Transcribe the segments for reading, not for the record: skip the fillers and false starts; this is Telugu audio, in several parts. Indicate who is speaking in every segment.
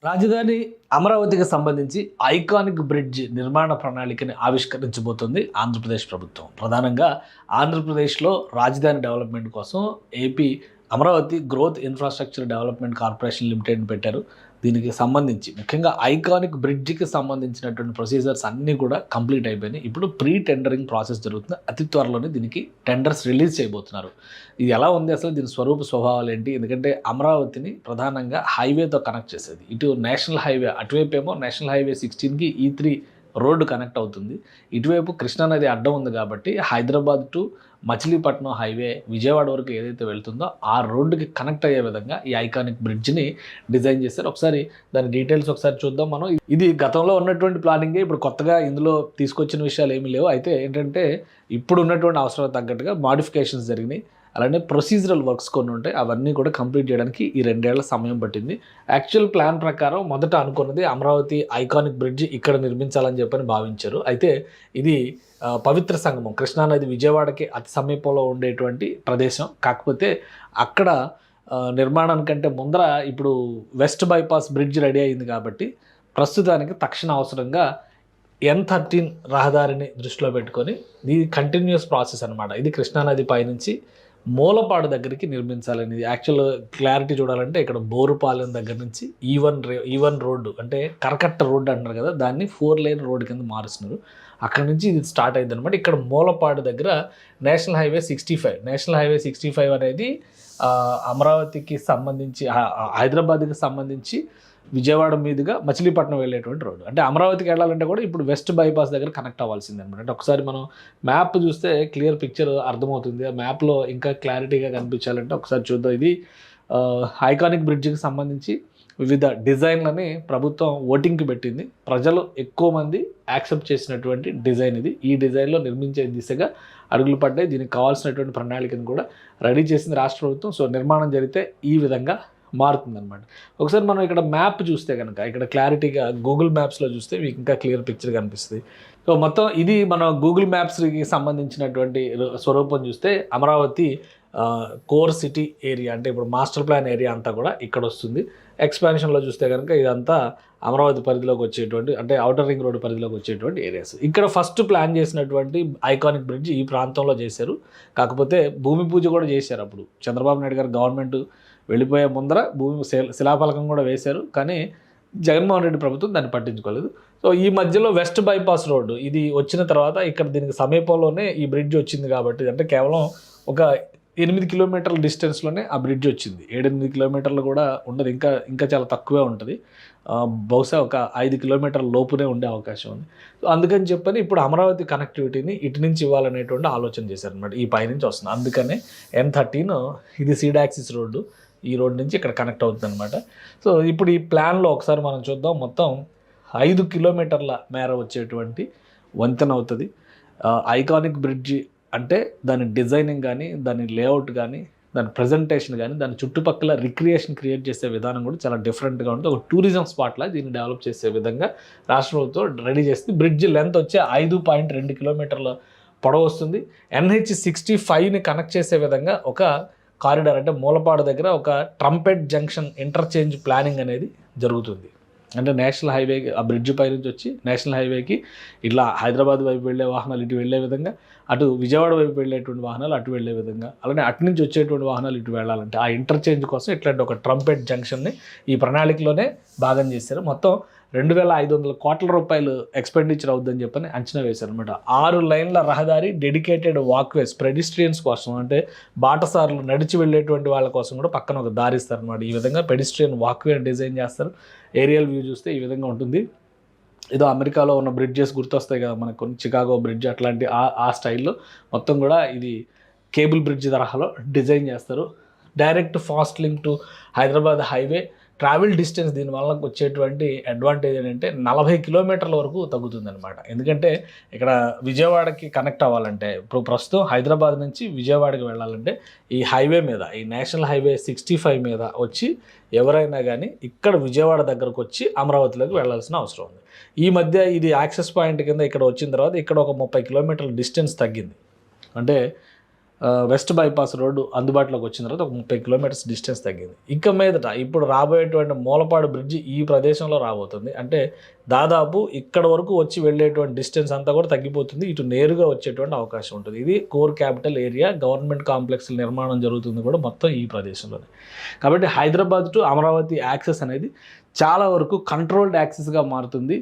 Speaker 1: రాజధాని అమరావతికి సంబంధించి ఐకానిక్ బ్రిడ్జ్ నిర్మాణ ప్రణాళికని ఆవిష్కరించబోతుంది ఆంధ్రప్రదేశ్ ప్రభుత్వం. ప్రధానంగా ఆంధ్రప్రదేశ్లో రాజధాని డెవలప్మెంట్ కోసం AP Amaravati growth infrastructure development corporation లిమిటెడ్ని పెట్టారు. దీనికి సంబంధించి ముఖ్యంగా ఐకానిక్ బ్రిడ్జ్కి సంబంధించినటువంటి ప్రొసీజర్స్ అన్నీ కూడా కంప్లీట్ అయిపోయినాయి. ఇప్పుడు ప్రీ టెండరింగ్ ప్రాసెస్ జరుగుతుంది. అతి త్వరలోనే దీనికి టెండర్స్ రిలీజ్ చేయబోతున్నారు. ఇది ఎలా ఉంది, అసలు దీని స్వరూప స్వభావాలు ఏంటి? ఎందుకంటే అమరావతిని ప్రధానంగా హైవేతో కనెక్ట్ చేసేది. ఇటు నేషనల్ హైవే, అటువైపు ఏమో నేషనల్ హైవే 16కి E3 రోడ్డు కనెక్ట్ అవుతుంది. ఇటువైపు కృష్ణానది అడ్డం ఉంది కాబట్టి హైదరాబాద్ టు మచిలీపట్నం హైవే విజయవాడ వరకు ఏదైతే వెళ్తుందో ఆ రోడ్డుకి కనెక్ట్ అయ్యే విధంగా ఈ ఐకానిక్ బ్రిడ్జ్ని డిజైన్ చేశారు. ఒకసారి దాని డీటెయిల్స్ ఒకసారి చూద్దాం మనం. ఇది గతంలో ఉన్నటువంటి ప్లానింగే, ఇప్పుడు కొత్తగా ఇందులో తీసుకొచ్చిన విషయాలు ఏమీ లేవు. అయితే ఏంటంటే ఇప్పుడు ఉన్నటువంటి అవసరం తగ్గట్టుగా మాడిఫికేషన్స్ జరిగినాయి. అలానే ప్రొసీజరల్ వర్క్స్ కొన్ని ఉంటాయి, అవన్నీ కూడా కంప్లీట్ చేయడానికి ఈ 2 ఏళ్ల సమయం పట్టింది. యాక్చువల్ ప్లాన్ ప్రకారం మొదట అనుకున్నది అమరావతి ఐకానిక్ బ్రిడ్జ్ ఇక్కడ నిర్మించాలని చెప్పని భావించారు. అయితే ఇది పవిత్ర సంగమం, కృష్ణానది విజయవాడకి అతి సమీపంలో ఉండేటువంటి ప్రదేశం. కాకపోతే అక్కడ నిర్మాణానికంటే ముందర ఇప్పుడు వెస్ట్ బైపాస్ బ్రిడ్జ్ రెడీ అయింది కాబట్టి ప్రస్తుతానికి తక్షణ అవసరంగా N13 రహదారిని దృష్టిలో పెట్టుకొని ఇది కంటిన్యూస్ ప్రాసెస్ అనమాట. ఇది కృష్ణానది పైనుంచి మూలపాడు దగ్గరికి నిర్మించాలని. యాక్చువల్ క్లారిటీ చూడాలంటే ఇక్కడ బోరుపాలెం దగ్గర నుంచి E1 రోడ్డు, అంటే కరకట్ట రోడ్డు అంటారు కదా, దాన్ని 4 లేన్ రోడ్డు కింద మారుస్తున్నారు. అక్కడ నుంచి ఇది స్టార్ట్ అయింది అనమాట. ఇక్కడ మూలపాడు దగ్గర నేషనల్ హైవే 65 అనేది అమరావతికి సంబంధించి, హైదరాబాద్కి సంబంధించి విజయవాడ మీదుగా మచిలీపట్నం వెళ్ళేటువంటి రోడ్డు. అంటే అమరావతికి వెళ్ళాలంటే కూడా ఇప్పుడు వెస్ట్ బైపాస్ దగ్గర కనెక్ట్ అవ్వాల్సింది అనమాట. అంటే ఒకసారి మనం మ్యాప్ చూస్తే క్లియర్ పిక్చర్ అర్థమవుతుంది. ఆ మ్యాప్లో ఇంకా క్లారిటీగా కనిపించాలంటే ఒకసారి చూద్దాం. ఇది ఐకానిక్ బ్రిడ్జ్కి సంబంధించి వివిధ డిజైన్లని ప్రభుత్వం ఓటింగ్కి పెట్టింది. ప్రజలు ఎక్కువ మంది యాక్సెప్ట్ చేసినటువంటి డిజైన్ ఇది. ఈ డిజైన్లో నిర్మించే దిశగా అడుగులు పడ్డాయి. దీనికి కావాల్సినటువంటి ప్రణాళికను కూడా రెడీ చేసింది రాష్ట్ర ప్రభుత్వం. సో నిర్మాణం జరిగితే ఈ విధంగా మారుతుందన్నమాట. ఒకసారి మనం ఇక్కడ మ్యాప్ చూస్తే కనుక ఇక్కడ క్లారిటీగా గూగుల్ మ్యాప్స్లో చూస్తే మీకు ఇంకా క్లియర్ పిక్చర్ కనిపిస్తుంది. సో మొత్తం ఇది మన గూగుల్ మ్యాప్స్కి సంబంధించినటువంటి స్వరూపం చూస్తే అమరావతి కోర్ సిటీ ఏరియా, అంటే ఇప్పుడు మాస్టర్ ప్లాన్ ఏరియా అంతా కూడా ఇక్కడ వస్తుంది. ఎక్స్పాన్షన్లో చూస్తే కనుక ఇదంతా అమరావతి పరిధిలోకి వచ్చేటువంటి, అంటే ఔటర్ రింగ్ రోడ్డు పరిధిలోకి వచ్చేటువంటి ఏరియాస్. ఇక్కడ ఫస్ట్ ప్లాన్ చేసినటువంటి ఐకానిక్ బ్రిడ్జ్ ఈ ప్రాంతంలో చేశారు. కాకపోతే భూమి పూజ కూడా చేశారు. అప్పుడు చంద్రబాబు నాయుడు గారు గవర్నమెంట్ వెళ్ళిపోయే ముందర భూమి శిలాఫలకం కూడా వేశారు. కానీ జగన్మోహన్ రెడ్డి ప్రభుత్వం దాన్ని పట్టించుకోలేదు. సో ఈ మధ్యలో వెస్ట్ బైపాస్ రోడ్డు ఇది వచ్చిన తర్వాత ఇక్కడ దీనికి సమీపంలోనే ఈ బ్రిడ్జ్ వచ్చింది కాబట్టి, అంటే కేవలం ఒక 8 కిలోమీటర్ల డిస్టెన్స్లోనే ఆ బ్రిడ్జ్ వచ్చింది. 7-8 కిలోమీటర్లు కూడా ఉండదు, ఇంకా చాలా తక్కువే ఉంటుంది. బహుశా ఒక 5 కిలోమీటర్ల లోపునే ఉండే అవకాశం ఉంది. సో అందుకని చెప్పని ఇప్పుడు అమరావతి కనెక్టివిటీని ఇటు నుంచి ఇవ్వాలనేటువంటి ఆలోచన చేశారనమాట. ఈ పైనుంచి వస్తుంది. అందుకనే N13 ఇది సీడ్ యాక్సిస్ రోడ్డు, ఈ రోడ్ నుంచి ఇక్కడ కనెక్ట్ అవుతుంది అనమాట. సో ఇప్పుడు ఈ ప్లాన్లో ఒకసారి మనం చూద్దాం. మొత్తం 5 కిలోమీటర్ల మేర వచ్చేటువంటి వంతెన అవుతుంది. ఐకానిక్ బ్రిడ్జి అంటే దాని డిజైనింగ్ కానీ, దాని లేఅవుట్ కానీ, దాని ప్రజెంటేషన్ కానీ, దాని చుట్టుపక్కల రిక్రియేషన్ క్రియేట్ చేసే విధానం కూడా చాలా డిఫరెంట్గా ఉంటుంది. ఒక టూరిజం స్పాట్లా దీన్ని డెవలప్ చేసే విధంగా రాష్ట్ర ప్రభుత్వం రెడీ చేస్తుంది. బ్రిడ్జ్ లెంత్ వచ్చే 5.2 కిలోమీటర్ల పొడవు వస్తుంది. NH65ని కనెక్ట్ చేసే విధంగా ఒక కారిడార్, అంటే మూలపాడు దగ్గర ఒక ట్రంపెట్ జంక్షన్ ఇంటర్చేంజ్ ప్లానింగ్ అనేది జరుగుతుంది. అంటే నేషనల్ హైవే ఆ బ్రిడ్జ్ పై నుంచి వచ్చి నేషనల్ హైవేకి ఇట్లా హైదరాబాద్ వైపు వెళ్ళే వాహనాలు ఇటు వెళ్ళే విధంగా, అటు విజయవాడ వైపు వెళ్ళేటువంటి వాహనాలు అటు వెళ్ళే విధంగా, అలానే అటు నుంచి వచ్చేటువంటి వాహనాలు ఇటు వెళ్ళాలంటే ఆ ఇంటర్చేంజ్ కోసం ఇట్లాంటి ఒక ట్రంపెట్ జంక్షన్ని ఈ ప్రణాళికలోనే భాగం చేశారు. మొత్తం 2,500 కోట్ల రూపాయలు ఎక్స్పెండిచర్ అవుతుందని చెప్పని అంచనా వేశారు అనమాట. 6 లైన్ల రహదారి, డెడికేటెడ్ వాక్వేస్ పెడిస్ట్రియన్స్ కోసం, అంటే బాటసార్లు నడిచి వెళ్ళేటువంటి వాళ్ళ కోసం కూడా పక్కన ఒక దారి ఇస్తారనమాట. ఈ విధంగా పెడిస్ట్రియన్ వాక్వే డిజైన్ చేస్తారు. ఏరియల్ వ్యూ చూస్తే ఈ విధంగా ఉంటుంది. ఏదో అమెరికాలో ఉన్న బ్రిడ్జెస్ గుర్తొస్తాయి కదా మనకు, కొన్ని చికాగో బ్రిడ్జ్ అట్లాంటి ఆ స్టైల్లో మొత్తం కూడా ఇది కేబుల్ బ్రిడ్జ్ తరహాలో డిజైన్ చేస్తారు. Direct fast link to Hyderabad highway. Travel distance దీనివల్ల వచ్చేటువంటి అడ్వాంటేజ్ ఏంటంటే 40 కిలోమీటర్ల వరకు తగ్గుతుందన్నమాట. ఎందుకంటే ఇక్కడ విజయవాడకి కనెక్ట్ అవ్వాలంటే, ఇప్పుడు ప్రస్తుతం హైదరాబాద్ నుంచి విజయవాడకి వెళ్ళాలంటే ఈ హైవే మీద, ఈ నేషనల్ హైవే 65 మీద వచ్చి ఎవరైనా కానీ ఇక్కడ విజయవాడ దగ్గరకు వచ్చి అమరావతిలోకి వెళ్ళాల్సిన అవసరం ఉంది. ఈ మధ్య ఇది యాక్సెస్ పాయింట్ కింద ఇక్కడ వచ్చిన తర్వాత ఇక్కడ ఒక 30 కిలోమీటర్ల డిస్టెన్స్ తగ్గింది. అంటే వెస్ట్ బైపాస్ రోడ్డు అందుబాటులోకి వచ్చిన తర్వాత ఒక 30 కిలోమీటర్స్ డిస్టెన్స్ తగ్గింది. ఇక మీదట ఇప్పుడు రాబోయేటువంటి మూలపాడు బ్రిడ్జి ఈ ప్రదేశంలో రాబోతుంది. అంటే దాదాపు ఇక్కడ వరకు వచ్చి వెళ్ళేటువంటి డిస్టెన్స్ అంతా కూడా తగ్గిపోతుంది. ఇటు నేరుగా వచ్చేటువంటి అవకాశం ఉంటుంది. ఇది core capital area, government complex నిర్మాణం జరుగుతుంది కూడా మొత్తం ఈ ప్రదేశంలోనే. కాబట్టి హైదరాబాద్ టు అమరావతి యాక్సెస్ అనేది చాలా వరకు కంట్రోల్డ్ యాక్సెస్గా మారుతుంది.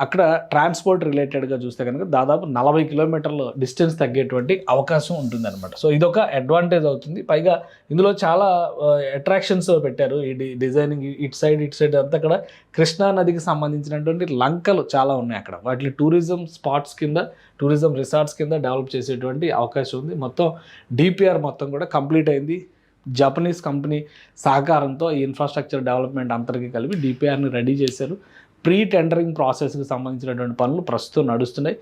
Speaker 1: అక్కడ ట్రాన్స్పోర్ట్ రిలేటెడ్గా చూస్తే కనుక దాదాపు 40 కిలోమీటర్ల డిస్టెన్స్ తగ్గేటువంటి అవకాశం ఉంటుందన్నమాట. సో ఇదొక అడ్వాంటేజ్ అవుతుంది. పైగా ఇందులో చాలా అట్రాక్షన్స్ పెట్టారు. ఈ డిజైనింగ్ ఇటు సైడ్ అంతా అక్కడ కృష్ణా నదికి సంబంధించినటువంటి లంకలు చాలా ఉన్నాయి అక్కడ. వాటిని టూరిజం స్పాట్స్ కింద, టూరిజం రిసార్ట్స్ కింద డెవలప్ చేసేటువంటి అవకాశం ఉంది. మొత్తం డిపిఆర్ మొత్తం కూడా కంప్లీట్ అయింది. జపనీస్ కంపెనీ సహకారంతో ఈ ఇన్ఫ్రాస్ట్రక్చర్ డెవలప్మెంట్ అంతటికీ కలిపి డిపిఆర్ని రెడీ చేశారు. ప్రీ టెండరింగ్ ప్రాసెస్కి సంబంధించినటువంటి పనులు ప్రస్తుతం నడుస్తున్నాయి.